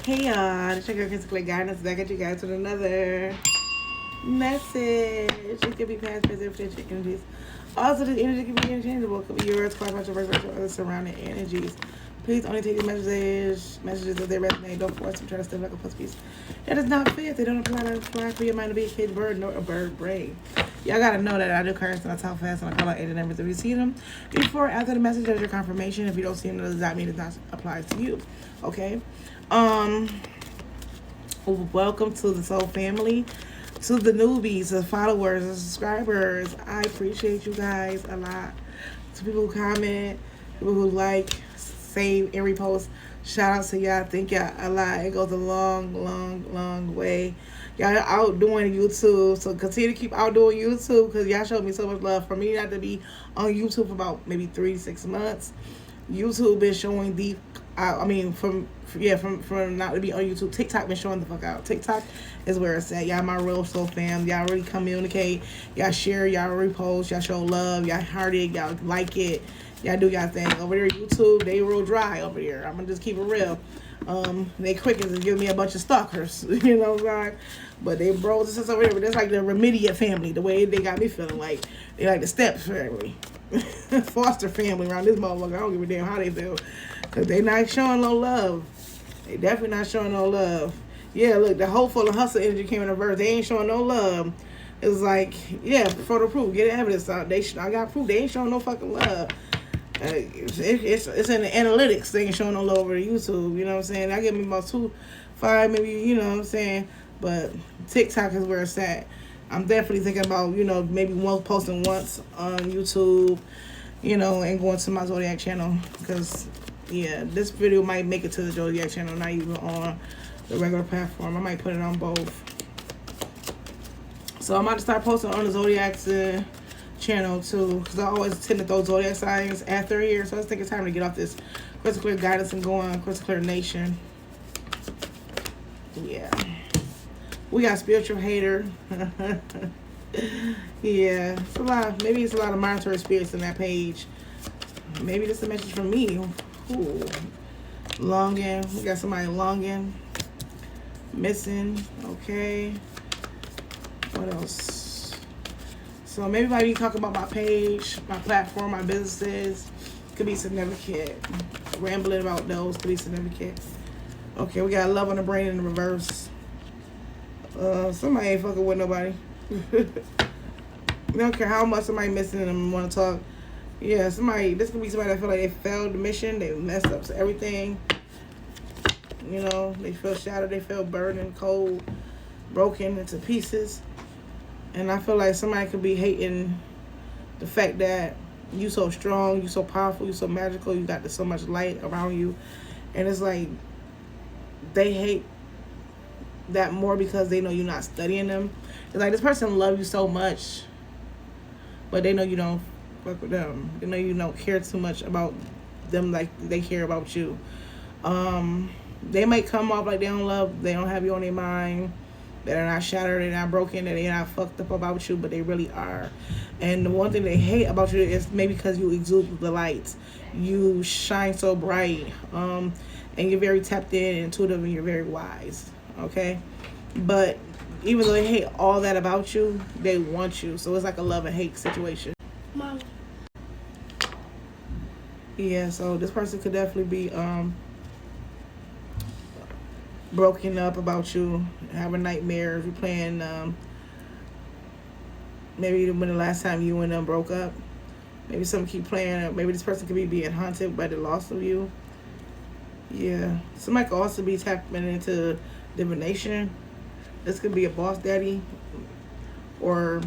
Hey y'all, it's your girl Crystal Guidance back at you guys with another message. It could be past, present, future energies. Also, this energy can be interchangeable. It could be yours, quite much of other surrounding energies. Please only take the messages if they resonate. Don't force them. Try to step like a puss piece. That is not fair. If they don't apply for your mind to be a kid bird nor a bird brain. Y'all gotta know that I do curse and I talk fast and I call out agent numbers if you see them. Before after the message, there's your confirmation. If you don't see them, does that mean it not applies to you? Okay. Welcome to the Soul Family, to the newbies, the followers, the subscribers. I appreciate you guys a lot. To people who comment, people who like, save, and repost. Shout out to y'all. Thank y'all a lot. It goes a long way. Y'all outdoing YouTube, so continue to keep outdoing YouTube because y'all showed me so much love. For me not to be on YouTube for about maybe 3 to 6 months, YouTube been showing deep. From not to be on YouTube, TikTok been showing the fuck out. TikTok is where it's at. Y'all my real soul fam. Y'all really communicate. Y'all share. Y'all repost. Y'all show love. Y'all heart it. Y'all like it. Y'all do y'all thing. Over there, YouTube, they real dry over here. I'm gonna just keep it real. They quick as to give me a bunch of stalkers. You know what I'm saying? But they bros and sisters over here. But that's like the remediate family. The way they got me feeling like they like the steps family. Foster family around this motherfucker. I don't give a damn how they feel. Because they not showing no love. They definitely not showing no love. Yeah, look, the hopeful and hustle energy came in reverse. They ain't showing no love. It was like, yeah, for the proof. Get evidence out. I got proof. They ain't showing no fucking love. It's in the analytics. They ain't showing no love over YouTube. You know what I'm saying? I give me about 2, 5, maybe, you know what I'm saying? But TikTok is where it's at. I'm definitely thinking about, maybe posting once on YouTube, and going to my Zodiac channel. Because, yeah, this video might make it to the Zodiac channel, not even on the regular platform. I might put it on both. So I'm about to start posting on the Zodiac's channel too, because I always tend to throw Zodiac signs after here. So I just think it's time to get off this Crystal Clear Guidance and go on Crystal Clear Nation. Yeah. We got spiritual hater. Yeah, it's a lot. Maybe it's a lot of monetary spirits in that page. Maybe this is a message from me. Ooh. Longing. We got somebody longing. Missing. Okay. What else? So maybe if you talk about my page, my platform, my businesses, could be significant. Rambling about those could be significant. Okay, we got love on the brain in the reverse. Somebody ain't fucking with nobody. You don't care how much somebody missing and want to talk. Yeah, this could be somebody that feel like they failed the mission, they messed up everything. They feel shattered, they feel burdened, cold, broken into pieces. And I feel like somebody could be hating the fact that you so strong, you so powerful, you so magical, you got so much light around you. And it's like they hate that more because they know you're not studying them. It's like this person loves you so much, but they know you don't fuck with them. They know you don't care too much about them like they care about you. They might come off like they don't have you on their mind. They're not shattered, they're not broken, they're not fucked up about you, but they really are. And the one thing they hate about you is maybe because you exude the light. You shine so bright, and you're very tapped in, intuitive, and you're very wise. Okay, but even though they hate all that about you, they want you. So it's like a love and hate situation. Mom. Yeah, so this person could definitely be broken up about you, having nightmares, replaying maybe when the last time you and them broke up. Maybe something keep playing. Maybe this person could be being haunted by the loss of you. Yeah, somebody could also be tapping into divination. This could be a boss daddy, or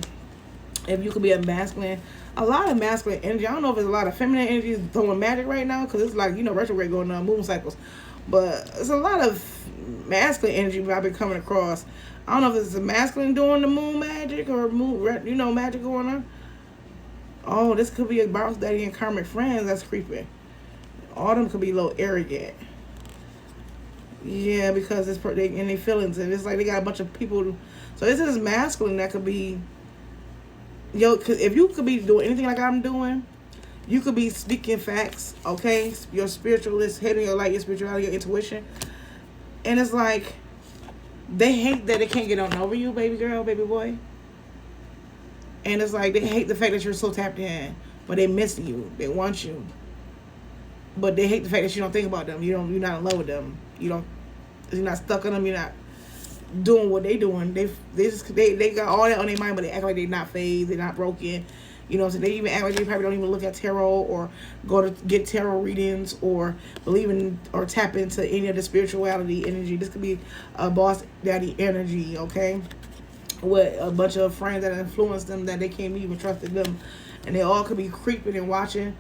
if you could be a masculine. A lot of masculine energy. I don't know if there's a lot of feminine energy throwing magic right now, because it's like, retrograde going on, moon cycles. But it's a lot of masculine energy I've been coming across. I don't know if it's a masculine doing the moon magic or magic going on. Oh, this could be a boss daddy and karmic friends that's creeping. All them could be a little arrogant. Yeah, because it's in their feelings, and it's like they got a bunch of people. So this is masculine that could be, cause if you could be doing anything like I'm doing, you could be speaking facts, okay? Your spiritualist, hitting your light, your spirituality, your intuition. And it's like they hate that they can't get on over you, baby girl, baby boy. And it's like they hate the fact that you're so tapped in, but they miss you. They want you, but they hate the fact that you don't think about them. You're not in love with them. You're not stuck on them. You're not doing what they doing. They got all that on their mind, but they act like they're not phased. They're not broken. You know, so they even act like they probably don't even look at tarot or go to get tarot readings or believe in or tap into any of the spirituality energy. This could be a boss daddy energy, okay? With a bunch of friends that influenced them that they can't even trusted them. And they all could be creeping and watching,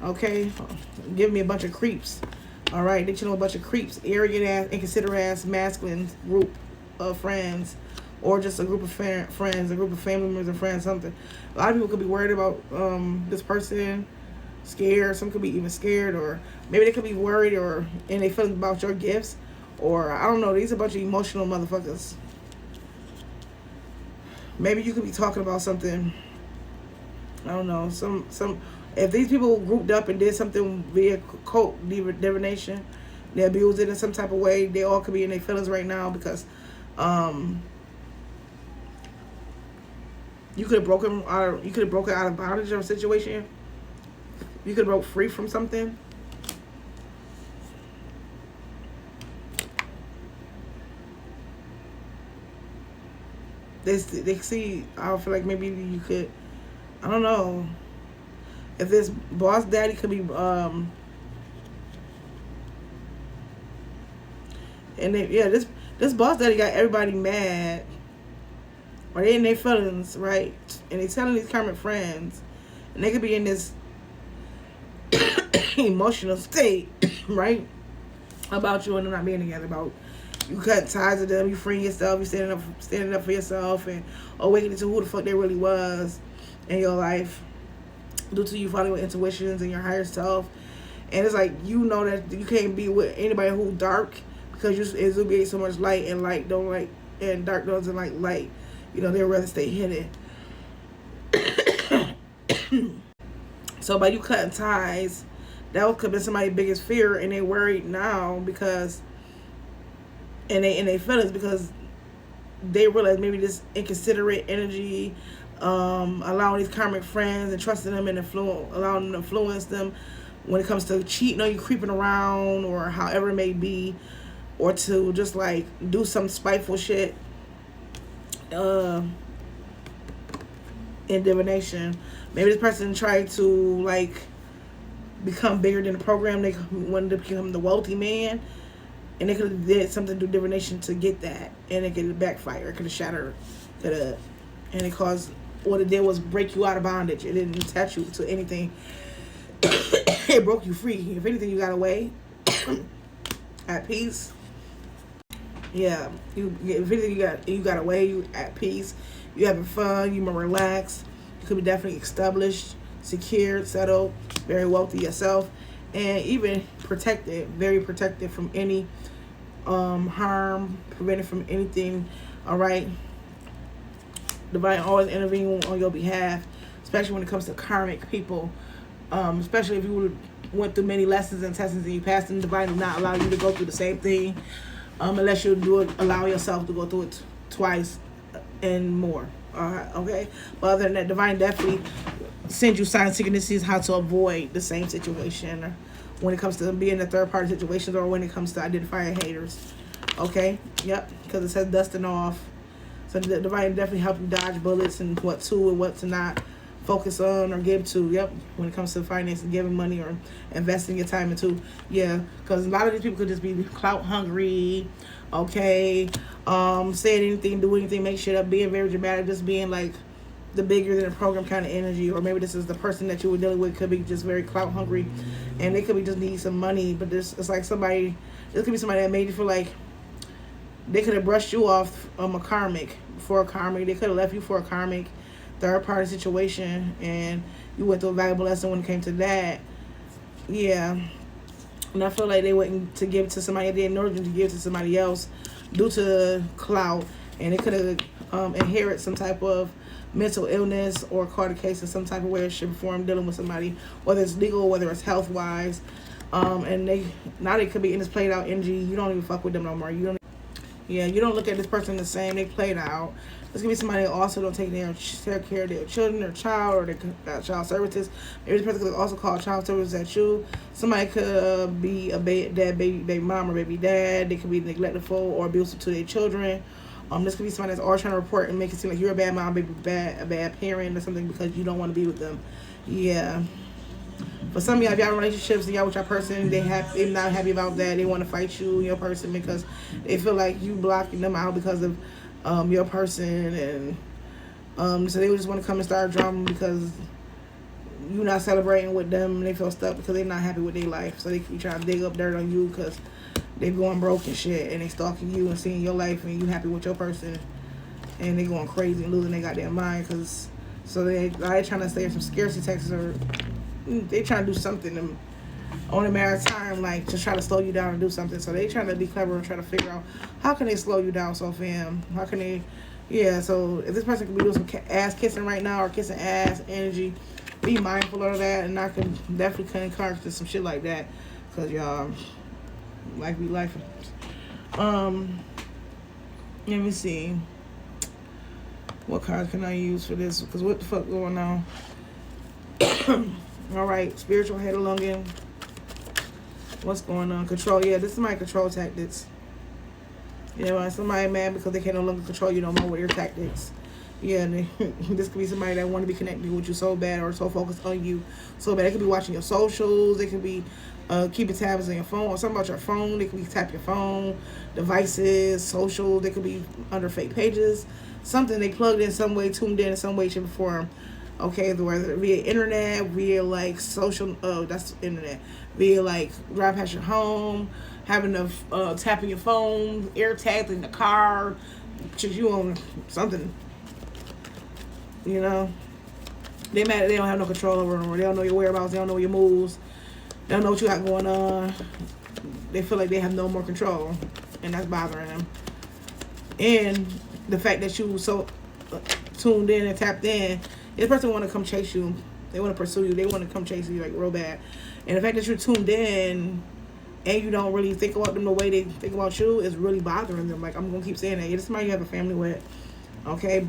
okay? Give me a bunch of creeps, all right? They you know a bunch of creeps, arrogant ass, inconsiderate ass, masculine group of friends. Or just a group of friends, a group of family members and friends, something. A lot of people could be worried about this person, scared. Some could be even scared, or maybe they could be worried or and they feeling about your gifts, or I don't know. These are a bunch of emotional motherfuckers. Maybe you could be talking about something. I don't know. Some. If these people grouped up and did something via cult divination, they abused it in some type of way. They all could be in their feelings right now because. You could have broken out. You could have broken out of bondage or a situation. You could have broke free from something. They see. I feel like maybe you could. I don't know. If this boss daddy could be and this boss daddy got everybody mad. Or they in their feelings, right? And they telling these karmic friends, and they could be in this emotional state, right? About you and them not being together. About you cutting ties with them, you freeing yourself, you standing up for yourself, and awakening to who the fuck they really was in your life, due to you following your intuitions and your higher self. And it's like you know that you can't be with anybody who dark because you exuberate so much light, and light don't like, and dark doesn't like light. You know, they'd rather stay hidden. So by you cutting ties, that could have been somebody's biggest fear, and they worried now because, and they feelings because they realize maybe this inconsiderate energy, allowing these karmic friends and trusting them and allowing them to influence them when it comes to cheating on you, creeping around, or however it may be, or to just like do some spiteful shit. In divination, maybe this person tried to like become bigger than the program. They wanted to become the wealthy man, and they could have did something through divination to get that, and it could have backfired. It could have shattered, and it caused. What it did was break you out of bondage. It didn't attach you to anything. It broke you free. If anything, you got away at peace. Yeah, if anything, you got away. You at peace. You having fun. You more relaxed. You could be definitely established, secured, settled, very wealthy yourself, and even protected, very protected from any harm, prevented from anything. All right, divine always intervene on your behalf, especially when it comes to karmic people. Especially if you went through many lessons and tests and you passed them, divine will not allow you to go through the same thing. Unless you allow yourself to go through it twice and more. Okay? But other than that, divine definitely sends you signs, synchronicities, how to avoid the same situation when it comes to being in third party situations, or when it comes to identifying haters. Okay? Yep. Because it says dusting off. So the divine definitely help you dodge bullets and what to and what to not focus on or give to. Yep. When it comes to finance and giving money or investing your time into. Yeah. Because a lot of these people could just be clout hungry. Okay. Saying anything, do anything, make shit up, being very dramatic, just being like the bigger than a program kind of energy. Or maybe this is the person that you were dealing with could be just very clout hungry, and they could be just need some money. But it's like somebody, this could be somebody that made you feel like they could have brushed you off a karmic for a karmic. They could have left you for a karmic third party situation, and you went through a valuable lesson when it came to that. Yeah. And I feel like they went to give to somebody, they ignored them to give to somebody else due to clout, and they could have inherit some type of mental illness or caught a case in some type of way or shape or form dealing with somebody, whether it's legal, whether it's health wise, And they could be in this played out energy. You don't even fuck with them no more. You don't look at this person the same. They played out. This could be somebody that also don't take care of their children, their child, or their child services. Maybe this person could also call child services at you. Somebody could be a baby mom or baby dad. They could be neglectful or abusive to their children. This could be somebody that's always trying to report and make it seem like you're a bad mom, a bad parent or something because you don't want to be with them. Yeah. For some of y'all, if y'all in relationships and y'all with your person, they're not happy about that. They want to fight you and your person because they feel like you blocking them out because of your person, and so they just want to come and start drama because you're not celebrating with them, and they feel stuck because they're not happy with their life. So they keep trying to dig up dirt on you because they're going broke and shit, and they stalking you and seeing your life, and you happy with your person, and they going crazy and losing their goddamn mind because so they trying to stay in some scarcity taxes, or they trying to do something on a matter of time, like to try to slow you down and do something. So they trying to be clever and try to figure out how can they slow you down so fam. How can they, so if this person could be doing some ass kissing right now or kissing ass energy, be mindful of that, and I can definitely encourage to some shit like that because y'all like be life. Let me see. What cards can I use for this? Because what the fuck going on? All right, spiritual head alonging. What's going on? Control. Yeah, this is my control tactics. Somebody mad because they can no longer control you no more with your tactics. Yeah, this could be somebody that want to be connected with you so bad or so focused on you so bad. They could be watching your socials. They could be keeping tabs on your phone or something about your phone. They could be tap your phone, devices, social. They could be under fake pages. Something they plugged in some way, tuned in some way, shape, or form. Okay, whether via internet, via like social, that's internet, via like drive past your home, having to tapping your phone, air tagged in the car, you on something. They mad that they don't have no control over them, or they don't know your whereabouts, they don't know your moves, they don't know what you got going on. They feel like they have no more control, and that's bothering them. And the fact that you so tuned in and tapped in. This person want to come chase you. They want to pursue you. They want to come chase you like real bad. And the fact that you're tuned in and you don't really think about them the way they think about you is really bothering them. Like, I'm going to keep saying that. It's somebody you have a family with, okay?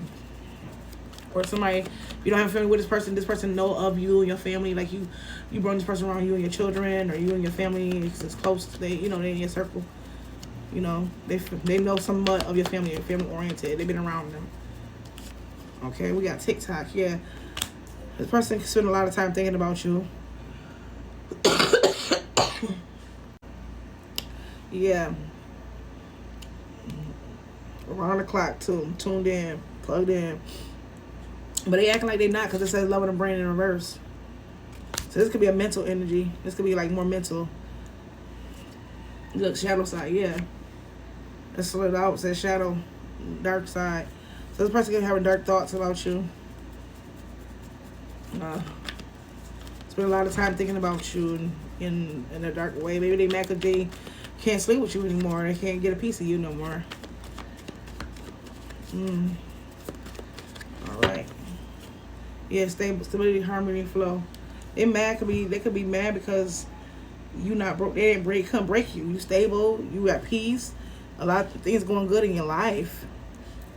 Or somebody, you don't have a family with this person know of you and your family. Like, you bring this person around, you and your children, or you and your family. It's close. They in your circle. They know somewhat of your family. You're family oriented. They've been around them. Okay, we got TikTok. Yeah, this person can spend a lot of time thinking about you. Yeah, around the clock too, tuned in, plugged in. But they acting like they not because it says love in the brain in reverse. So this could be a mental energy. This could be like more mental. Look, shadow side. Yeah, that's split out. It says shadow, dark side. So this person could be having dark thoughts about you. Spend a lot of time thinking about you in a dark way. Maybe they mad because they can't sleep with you anymore. They can't get a piece of you no more. All right. Yeah, stability, harmony, flow. They could be mad because you not broke. They didn't come break you. You stable. You got peace. A lot of things going good in your life.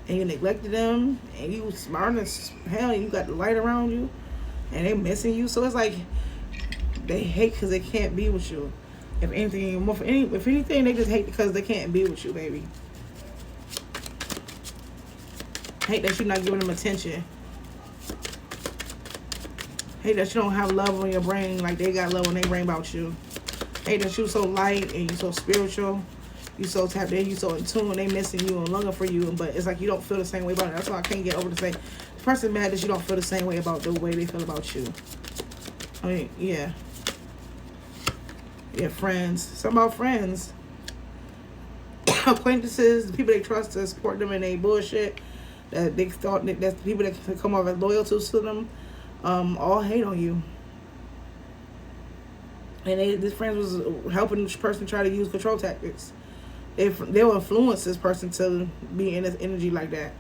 And you neglected them, and you smart as hell, and you got the light around you, and they missing you. So it's like they hate because they can't be with you. If anything, they just hate because they can't be with you, baby. Hate that you're not giving them attention. Hate that you don't have love on your brain like they got love on their brain about you. Hate that you so light and you so spiritual. You so tapped in, you so in tune, they missing you and longing for you, but it's like you don't feel the same way about it. That's why I can't get over to say, the person mad that you don't feel the same way about the way they feel about you. I mean, yeah. Yeah, friends. Something about friends. Acquaintances, the people they trust to support them in their bullshit, that they thought that's the people that can come off as loyal to them, all hate on you. And this friend was helping this person try to use control tactics. They'll influence this person to be in this energy like that.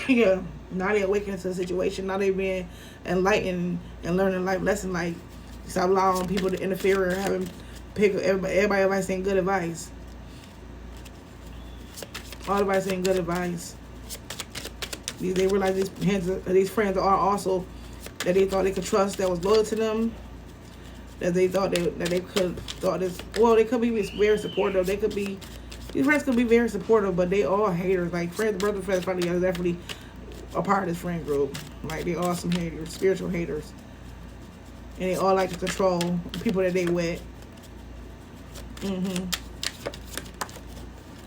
Yeah. Now they awakening to the situation. Now they being enlightened and learning life lesson. Like, Stop allowing people to interfere or having pick everybody advice ain't good advice. All advice ain't good advice. They realize these friends are also that they thought they could trust, that was loyal to them, that they thought they could be very supportive. They could be, these friends could be very supportive, but they all haters. Like friends, brother friends probably are definitely a part of this friend group. Like they all some haters, spiritual haters, and they all like to control the people that they with.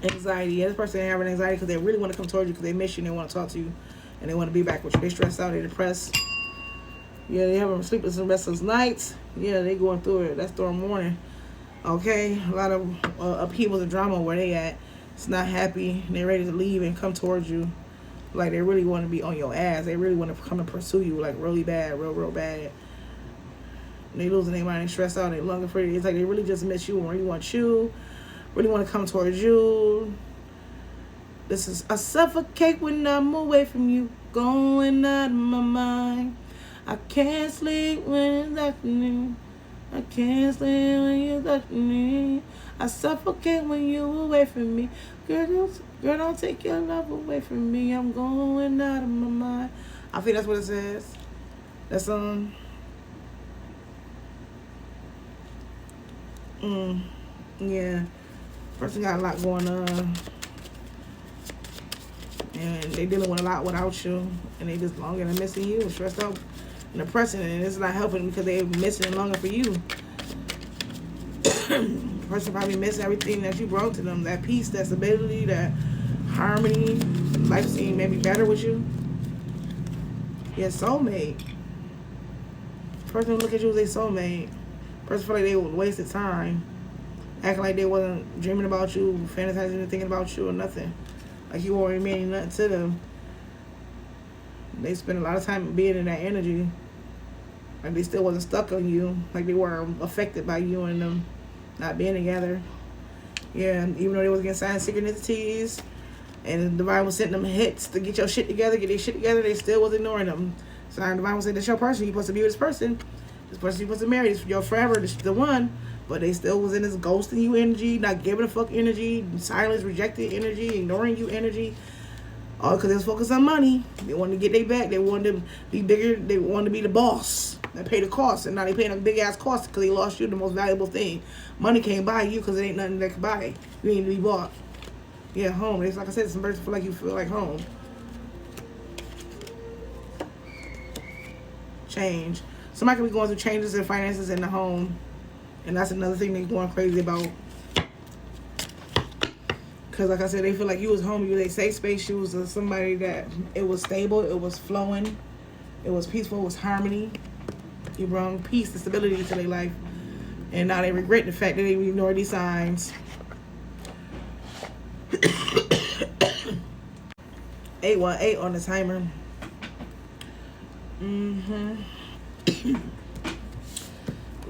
Anxiety. Yeah, this person having anxiety because they really want to come towards you because they miss you and they want to talk to you and they want to be back with you. They stressed out. They depressed. Yeah, they having sleepless and restless nights. Yeah, they going through it. That's storm morning. Okay, a lot of upheavals and drama where they at. It's not happy. They're ready to leave and come towards you. Like they really want to be on your ass. They really want to come and pursue you like really bad, real bad. They losing their mind. They stressed out. They longing for you. It's like they really just miss you and really want you. Really want to come towards you. This is I suffocate when I'm away from you, going out of my mind. I can't sleep when it's happening. I can't sleep when you're touching me. I suffocate when you're away from me. Girl, don't take your love away from me. I'm going out of my mind. I think that's what it says. That's yeah. Person got a lot going on. And they dealing with a lot without you. And they just longing and missing you and stressed out and depressing. And it's not helping because they're missing and longing for you. Person probably missing everything that you brought to them. That peace, that stability, that harmony. Life seemed maybe better with you. Your soulmate. Person look at you as a soulmate. Person feel like they would waste of time. Acting like they wasn't dreaming about you, fantasizing and thinking about you or nothing. Like you weren't meaning nothing to them. They spend a lot of time being in that energy. Like they still wasn't stuck on you. Like they were affected by you and them not being together. Yeah, and even though they was getting signs synchronicities and the divine was sending them hits to get your shit together, get their shit together, they still was ignoring them. So the divine was saying, that's your person. You're supposed to be with this person. This person you're supposed to marry. This your forever. This is the one. But they still was in this ghosting you energy, not giving a fuck energy, silence, rejected energy, ignoring you energy. All because they was focused on money. They wanted to get their back. They wanted to be bigger. They wanted to be the boss that paid the cost. And now they paying a big ass cost because they lost you the most valuable thing. Money can't buy you because it ain't nothing that can buy it. You need to be bought. Yeah, home. It's like I said, some birds feel like you feel like home. Change. Somebody could be going through changes in finances in the home. And that's another thing they're going crazy about. Because like I said, they feel like you was home, you was a safe space, you was somebody that it was stable, it was flowing, it was peaceful, it was harmony. You brought peace and stability to their life. And now they regret the fact that they ignored these signs. 818 on the timer.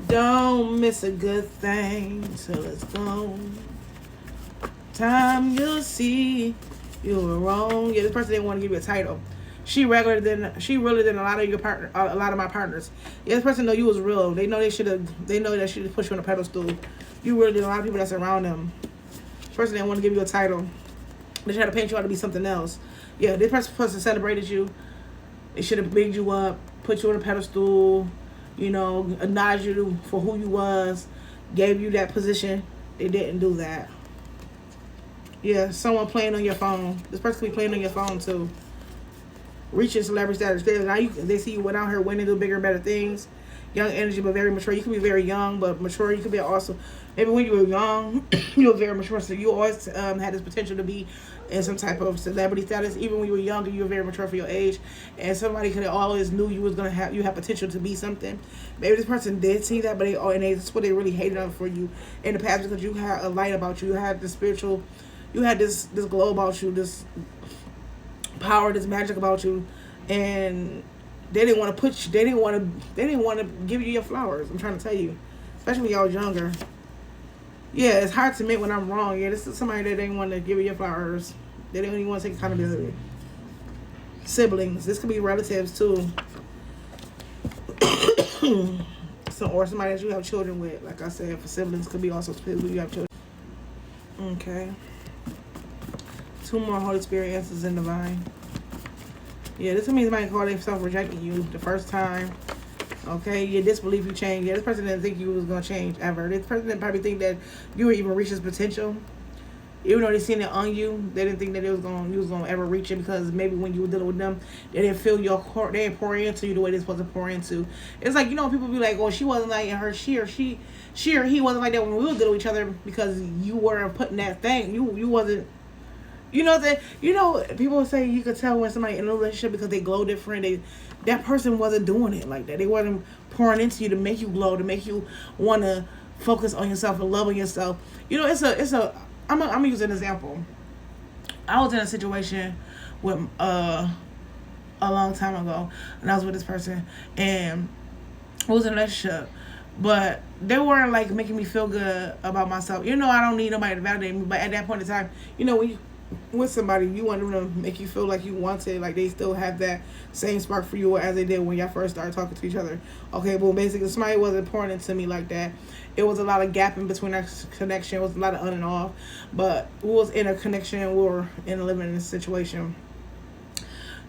Don't miss a good thing till it's gone. Time you'll see you were wrong. Yeah, this person didn't want to give you a title. She realer than a lot of your partner, a lot of my partners. Yeah, this person know you was real. They know they know that should have put you on a pedestal. You really did a lot of people that's around them. This person didn't want to give you a title. They tried to paint you out to be something else. Yeah, this person celebrated you. They should have bigged you up, put you on a pedestal. You know, acknowledge you for who you was, gave you that position. They didn't do that. Yeah, someone playing on your phone. This person could be playing on your phone too. Reaching celebrity status. Now they see you went out here winning, do bigger and better things. Young energy, but very mature. You could be very young, but mature. You could be also, maybe when you were young, you were very mature. So you always had this potential to be in some type of celebrity status. Even when you were younger, you were very mature for your age. And somebody could have always knew you was gonna have potential to be something. Maybe this person did see that, but that's what they really hated on for you in the past because you had a light about you. You had this spiritual, you had this glow about you, this power, this magic about you, and they didn't want to put you, they didn't want to give you your flowers. I'm trying to tell you, especially when y'all was younger. Yeah, it's hard to admit when I'm wrong. Yeah, this is somebody that didn't want to give you your flowers. They didn't even want to take accountability. Siblings. This could be relatives too. or somebody that you have children with. Like I said, for siblings could be also people you have children. Okay. 2 more Holy Spirit answers in divine. Yeah, this means somebody called themselves rejecting you the first time. Okay, your disbelief you changed. Yeah, this person didn't think you was gonna change ever. This person didn't probably think that you would even reach this potential. Even though they seen it on you, they didn't think that you was gonna ever reach it, because maybe when you were dealing with them, they didn't feel your core, they didn't pour into you the way they're supposed to pour into. It's like, you know, people be like, oh, she wasn't like her, she or he wasn't like that when we were dealing with each other, because you were putting that thing. You wasn't. You know that, you know, people say you could tell when somebody in a relationship because they glow different. That person wasn't doing it like that. They wasn't pouring into you to make you glow, to make you want to focus on yourself and love on yourself. You know, I'm gonna use an example. I was in a situation with a long time ago, and I was with this person, and I was in a relationship, but they weren't like making me feel good about myself. You know, I don't need nobody to validate me, but at that point in time, you know, when you with somebody, you want them to make you feel like you want it, like they still have that same spark for you as they did when y'all first started talking to each other. Okay, well, basically, somebody wasn't pouring into me like that. It was a lot of gap in between our connection. It was a lot of on and off, but we was in a connection. We were in a living situation.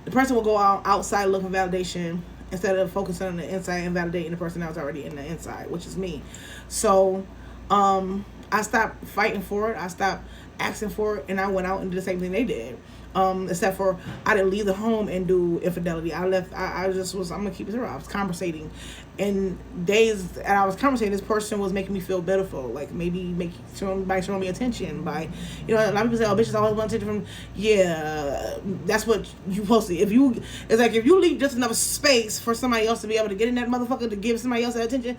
The person will go outside looking for validation instead of focusing on the inside and validating the person that was already in the inside, which is me. So, I stopped fighting for it. I stopped asking for it, and I went out and did the same thing they did. Except for I didn't leave the home and do infidelity. I left. I just was. I'm gonna keep it real. I was conversating, and days and I was conversating. This person was making me feel beautiful, like maybe showing me attention. By, you know, a lot of people say, "Oh, bitches always want attention from." Yeah, that's what you supposed to. It's like if you leave just enough space for somebody else to be able to get in that motherfucker to give somebody else that attention.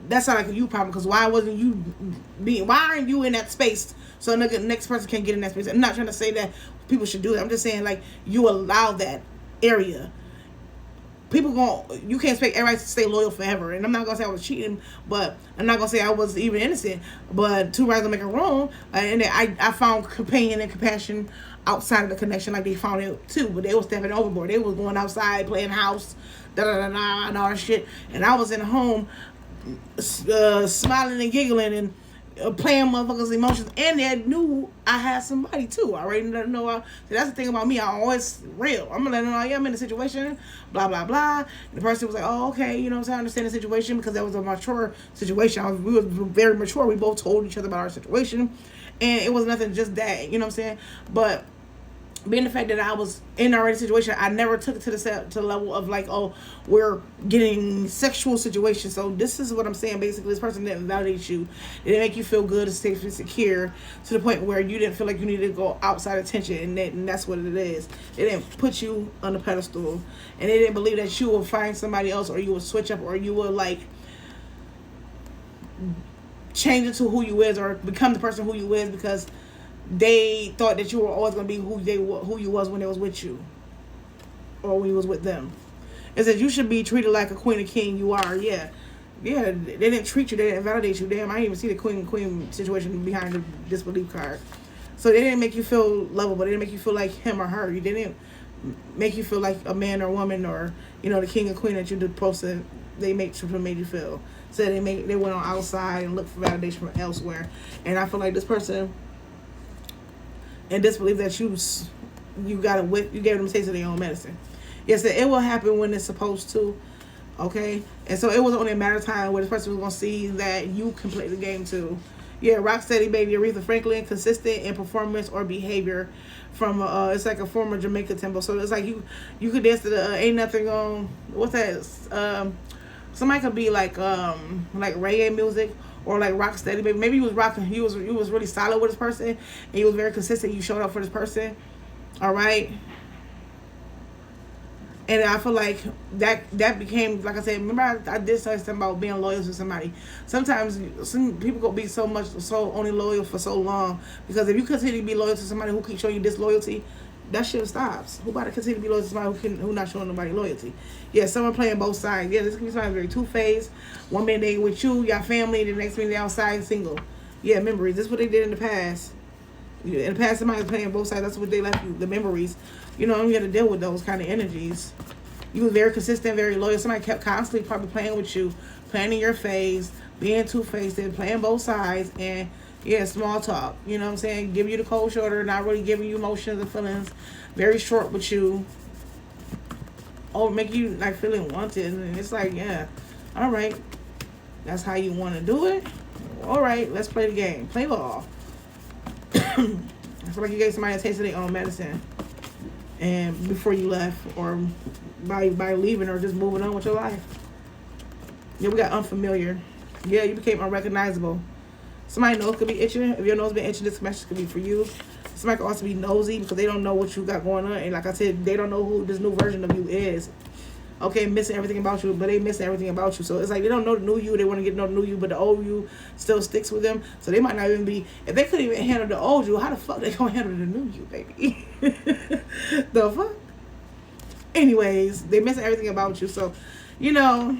That's not like a you problem, because why aren't you in that space so the next person can get in that space? I'm not trying to say that people should do that. I'm just saying, like, you allow that area. You can't expect everybody to stay loyal forever. And I'm not going to say I was cheating, but I'm not going to say I was even innocent. But two rights don't make a wrong. And I found companion and compassion outside of the connection, like they found it too. But they were stepping overboard. They was going outside, playing house, and all that shit. And I was in home, smiling and giggling and playing motherfuckers' emotions, and they knew I had somebody too. I already know. That's the thing about me. I'm always real. I'm gonna let them know, yeah, I'm in a situation, blah blah blah. And the person was like, oh, okay, you know what I'm saying, I understand the situation, because that was a mature situation. We were very mature. We both told each other about our situation, and it was nothing just that, you know what I'm saying. But being the fact that I was in already situation, I never took it to the level of like, oh, we're getting sexual situations. So this is what I'm saying. Basically, this person didn't validate you. It didn't make you feel good, safe, and secure to the point where you didn't feel like you needed to go outside attention, and that's what it is. It didn't put you on the pedestal, and they didn't believe that you will find somebody else, or you will switch up, or you will like change into who you is, or become the person who you is, because they thought that you were always going to be who you was when they was with you, or when you was with them. It says you should be treated like a queen or king. You are, yeah. They didn't treat you. They didn't validate you. Damn, I didn't even see the queen situation behind the disbelief card. So they didn't make you feel lovable. They didn't make you feel like him or her. They didn't make you feel like a man or woman, or, you know, the king or queen that you're supposed to. They made you feel. So they went on outside and looked for validation from elsewhere. And I feel like this person, and disbelief that you gave them a taste of their own medicine. Yes, it will happen when it's supposed to, okay? And so it was only a matter of time where this person was going to see that you can play the game too. Yeah, rock steady, baby. Aretha Franklin, consistent in performance or behavior from, it's like a former Jamaica tempo. So it's like you could dance to the, ain't nothing on, what's that? Somebody could be like reggae music, or like rock steady, baby. Maybe you was really solid with this person, and you was very consistent. You showed up for this person, all right. And I feel like that became, like I said, remember I did say something about being loyal to somebody. Sometimes some people go be so only loyal for so long, because if you continue to be loyal to somebody who keeps showing you disloyalty, that shit stops. Who about to continue to be loyal to somebody who not showing nobody loyalty? Yeah, someone playing both sides. Yeah, this can be somebody very two-faced. One minute they with you, your family, the next minute they outside single. Yeah, memories. This is what they did in the past. In the past, somebody was playing both sides. That's what they left you, the memories. You know, you got to deal with those kind of energies. You were very consistent, very loyal. Somebody kept constantly probably playing with you playing in your face, being two-faced, playing both sides, and yeah, small talk. You know what I'm saying? Give you the cold shoulder, not really giving you emotions and feelings. Very short with you. Oh, make you like feeling wanted, and it's like, yeah, all right, that's how you want to do it. All right, let's play the game. Play ball. I feel like you gave somebody a taste of their own medicine, and before you left, or by leaving, or just moving on with your life. Yeah, we got unfamiliar. Yeah, you became unrecognizable. Somebody nose could be itching. If your nose been itching, this message could be for you. Somebody could also be nosy because they don't know what you got going on, and like I said, they don't know who this new version of you is. Okay, missing everything about you, but they missing everything about you. So it's like they don't know the new you. They want to get to know the new you, but the old you still sticks with them. So they might not even be. If they couldn't even handle the old you, how the fuck they gonna handle the new you, baby? The fuck. Anyways, they missing everything about you. So, you know,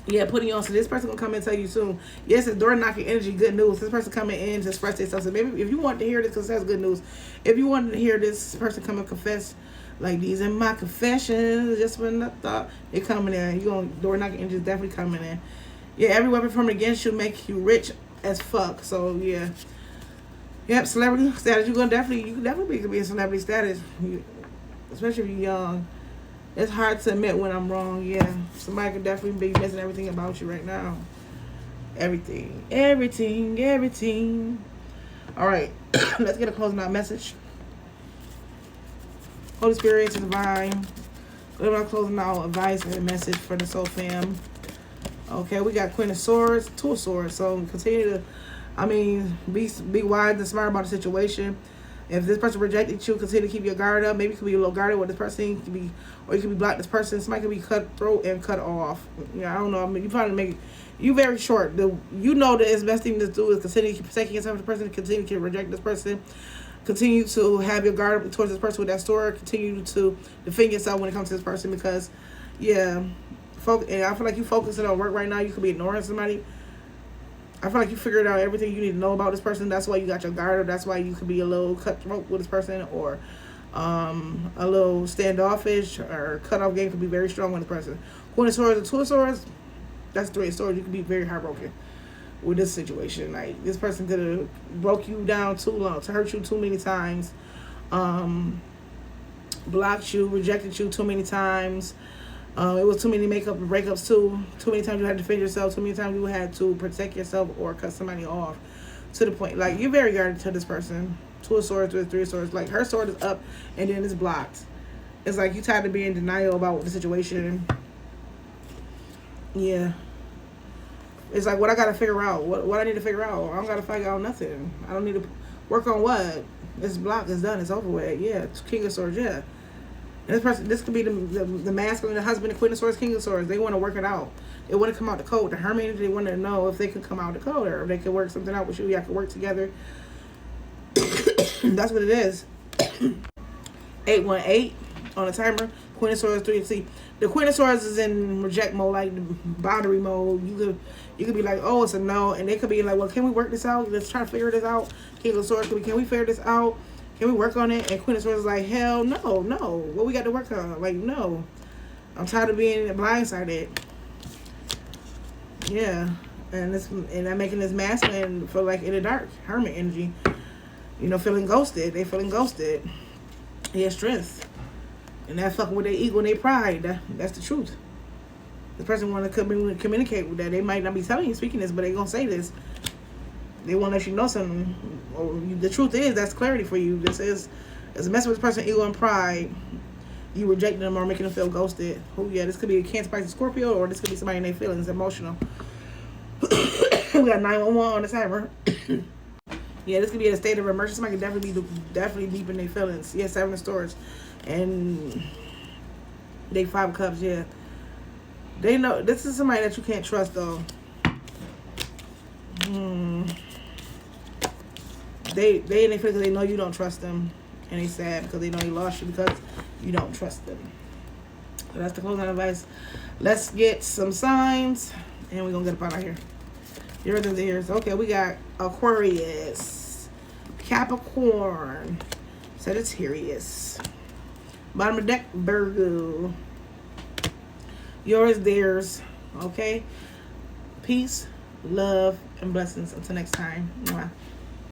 yeah, putting you on. So this person gonna come and tell you soon. Yes, it's door knocking energy. Good news. This person coming in to express themselves. So maybe if you want to hear this, because that's good news. If you wanted to hear this person come and confess. Like, these are my confessions, just when I thought they're coming in. You gonna door knocking energy is definitely coming in. Yeah, every weapon formed against you make you rich as fuck. So yeah, yep, celebrity status. You can definitely be in celebrity status, especially if you're young. It's hard to admit when I'm wrong. Yeah, somebody could definitely be missing everything about you right now. Everything. All right, let's get a closing out message. Holy Spirit, to divine. What about closing out advice and a message for the soul fam? Okay, we got Queen of Swords, Two of Swords. So continue to, be wise and smart about the situation. If this person rejected you, continue to keep your guard up. Maybe you could be a little guarded with this person. Could be, or you could be blocked this person. Somebody could be cut throat and cut off. Yeah, I don't know. You probably make it. You very short. You know that it's best thing to do is continue to keep protecting yourself from the person. Continue to reject this person. Continue to have your guard up towards this person with that sword. Continue to defend yourself when it comes to this person because, yeah, and I feel like you focusing on work right now. You could be ignoring somebody. I feel like you figured out everything you need to know about this person. That's why you got your guard up. That's why you could be a little cutthroat with this person, or a little standoffish, or cutoff game could be very strong with this person. Queen of Swords and Two of Swords, that's Three of Swords. You could be very heartbroken with this situation. Like, this person could have broke you down too long, to hurt you too many times, blocked you, rejected you too many times. It was too many makeup and breakups too. Too many times you had to defend yourself. Too many times you had to protect yourself or cut somebody off. To the point, like, you're very guarded to this person. Two of Swords with Three of Swords. Like, her sword is up and then it's blocked. It's like you tired of being in denial about the situation. Yeah. It's like, what I gotta figure out. What I need to figure out. I don't gotta figure out nothing. I don't need to work on what. It's blocked. It's done. It's over with. Yeah. It's King of Swords. Yeah. And this person, this could be the masculine, the husband, the Queen of Swords, King of Swords. They want to work it out. They want to come out the code. The Hermit, they want to know if they can come out the code, or if they can work something out with you. Y'all can work together. That's what it is. 818 on the timer. Queen of Swords 3. See, the Queen of Swords is in reject mode, like boundary mode. You could be like, oh, it's a no, and they could be like, well, can we work this out? Let's try to figure this out. King of Swords, can we figure this out? Can we work on it? And Queen of Swords is like, hell no. What we got to work on? Like, no. I'm tired of being blindsided. Yeah. And I'm making this masculine feel like in the dark. Hermit energy. You know, feeling ghosted. They feeling ghosted. He has strength. And that fucking with their ego and their pride. That's the truth. The person want to communicate with that. They might not be telling you, speaking this, but they going to say this. They want to let you know something. Or the truth is, that's clarity for you. This is, it's messing with this person's ego and pride. You rejecting them or making them feel ghosted. Oh yeah, this could be a Cancer, Pisces, Scorpio, or this could be somebody in their feelings, emotional. We got 911 on the timer. Yeah, this could be in a state of emergency. Somebody could definitely deep in their feelings. Yeah, 7 of Swords. And they 5 of Cups, yeah. They know, this is somebody that you can't trust though. They in their feelings because they know you don't trust them. And they sad because they know they lost you because you don't trust them. So that's the closing advice. Let's get some signs. And we're going to get up out of here. Your rhythms ears. Okay, we got Aquarius, Capricorn, Sagittarius. Bottom of the deck, Virgo. Yours, theirs. Okay. Peace, love, and blessings. Until next time. Mwah.